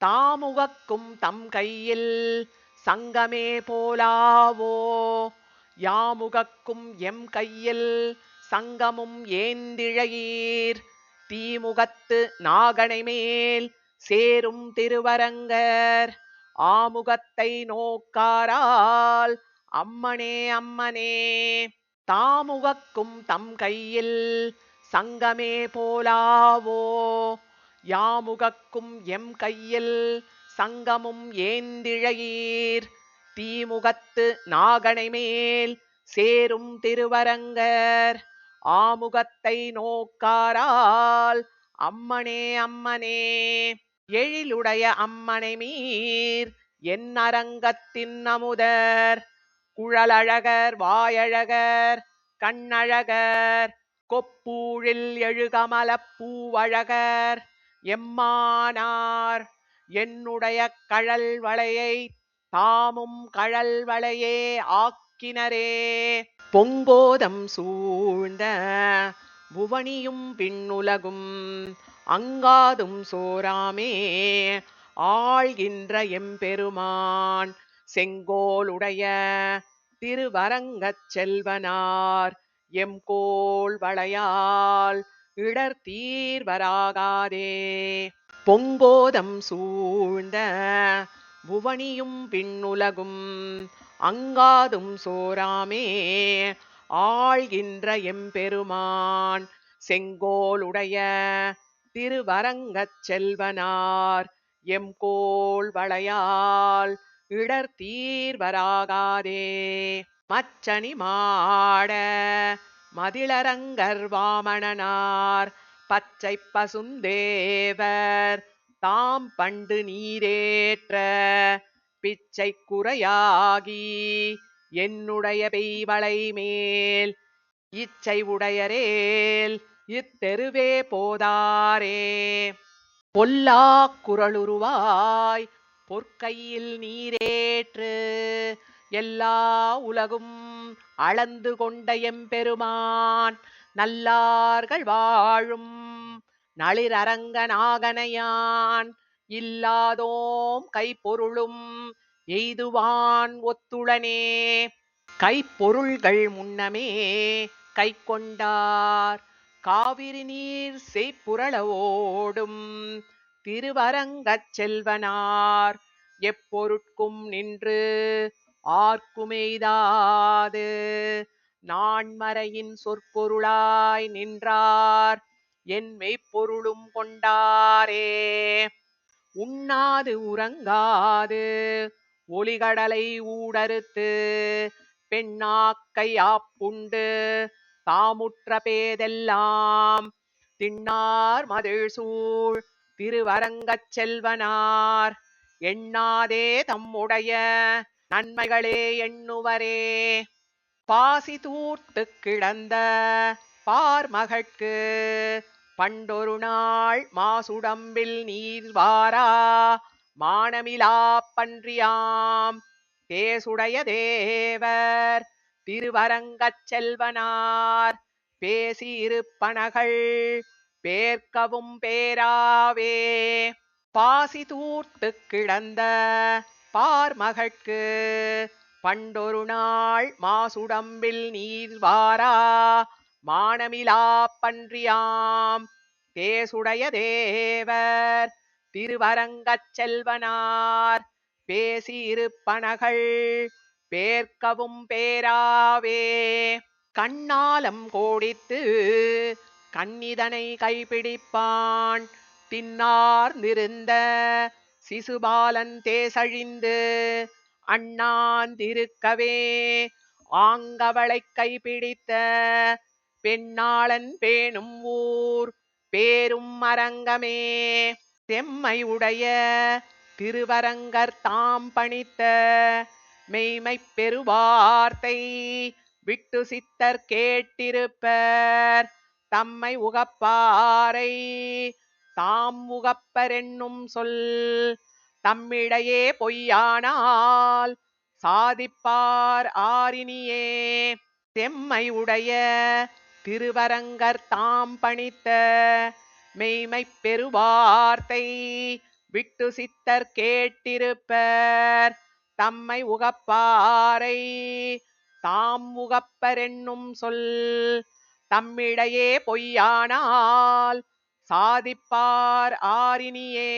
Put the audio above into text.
தாமுகக்கும் தம் கையில் சங்கமே போலாவோ யாமுகக்கும் எம் கையில் சங்கமும் ஏந்திழையீர் தீமுகத்து நாகனை மேல் சேரும் திருவரங்கர் ஆமுகத்தை நோக்காரால் அம்மனே அம்மனே தாமுகக்கும் தம் கையில் சங்கமே போலாவோ யாமுகக்கும் எம் கையில் சங்கமும் ஏந்திழையீர் தீமுகத்து நாகனை மேல் சேரும் திருவரங்கர் ஆமுகத்தை நோக்காரால் அம்மனே அம்மனே எழிலுடைய அம்மனை மீர் என் அரங்கத்தின் அமுதர் குழலழகர் வாயழகர் கண்ணழகர் கொப்பூழில் எழுகமலப் பூவழகர் எம்மானார் என்னுடைய கழல் வளையை தாமும் கழல் வளையே ஆக்கினரே பொங்கோதம் சூழ்ந்த புவனியும் பின்னுலகும் அங்காதும் சோராமே ஆள்கின்ற எம்பெருமான் செங்கோலுடைய திருவரங்கச் செல்வனார் எம்கோள் வளையால் இடர் தீர்வராகாதே பொங்கோதம் சூழ்ந்த புவனியும் பின்னுலகும் அங்காதும் சோராமே ஆள்கின்ற எம்பெருமான் செங்கோலுடைய திருவரங்கச் செல்வனார் எம்கோள் வளையால் இடர் தீர்வராகாதே மச்சனி மாட மதிளரங்கர் வாமணனார் பச்சை பசுந்தேவர் தாம் பண்டு நீரேற்ற பிச்சை குறையாகி என்னுடைய பெய்வளை மேல் இச்சை உடையரேல் இத்தெருவே போதாரே பொல்லா குரலுருவாய் பொற்கையில் நீரேற்று எல்லா உலகும் அளந்து கொண்ட எம்பெருமான் நல்லார்கள் வாழும் நளிரரங்கநாகனையான் இல்லாதோம் கைப்பொருளும் எய்துவான் ஒத்துளனே கைப்பொருள்கள் முன்னமே கை கொண்டார் காவிரி நீர் செய்புரளவோடும் திருவரங்கச் செல்வனார் எப்பொருட்கும் நின்று ஆர்க்குமெய்தாது நான்மறையின் சொற்பொருளாய் நின்றார் என் மெய்ப்பொருளும் கொண்டாரே உண்ணாது உறங்காது ஒலிகடலை ஊடறுத்து பெண்ணாக்கை ஆப்புண்டு தாமுற்ற பேதெல்லாம் திண்ணார் மதிள் சூழ் திருவரங்கச் செல்வனார் எண்ணாதே தம்முடைய நன்மைகளே எண்ணுவரே பாசி தூர்த்து கிடந்த பார்மகட்கு பண்டொரு நாள் மாசுடம்பில் நீர்வாரா மானமிலா பன்றியாம் தேசுடைய தேவர் திருவரங்கச் செல்வனார் பேசி இருப்பனகள் பேர்க்கவும் பேராவே பாசி தூர்த்து கிடந்த பார்மகட்கு பண்டொரு நாள் மாசுடம்பில் நீர்வாரா மானமிலா பன்றியாம் தேசுடைய தேவர் திருவரங்கச் செல்வனார் பேசி இருப்பனகள் பேர்க்கவும் பேராவே கண்ணாலம் கோடித்து கன்னிதனை கைப்பிடிப்பான் தின்னார்ந்திருந்த சிசுபாலன் தேசழிந்து அண்ணாந்திருக்கவே ஆங்கவளைக் கைப்பிடித்த பெண்ணாளன் பேணும் ஊர் பேரும் அரங்கமே செம்மை உடைய திருவரங்கர் தாம் பணித்த மெய்மைப் பெருவார்த்தை விட்டு சித்தர் கேட்டிருப்பர் தம்மை உகப்பாரை தாம் உகப்பரென்னும் சொல் தம்மிடையே பொய்யானால் சாதிப்பார் ஆரினியே செம்மை உடைய திருவரங்கர் தாம் பணித்த மெய்மைப் பெருவார்த்தை விட்டு சித்தர் கேட்டிருப்பர் தம்மை உகப்பாரை தாம் உகப்பரென்னும் சொல் தம்மிடையே பொய்யானால் சாதிப்பார் ஆரினியே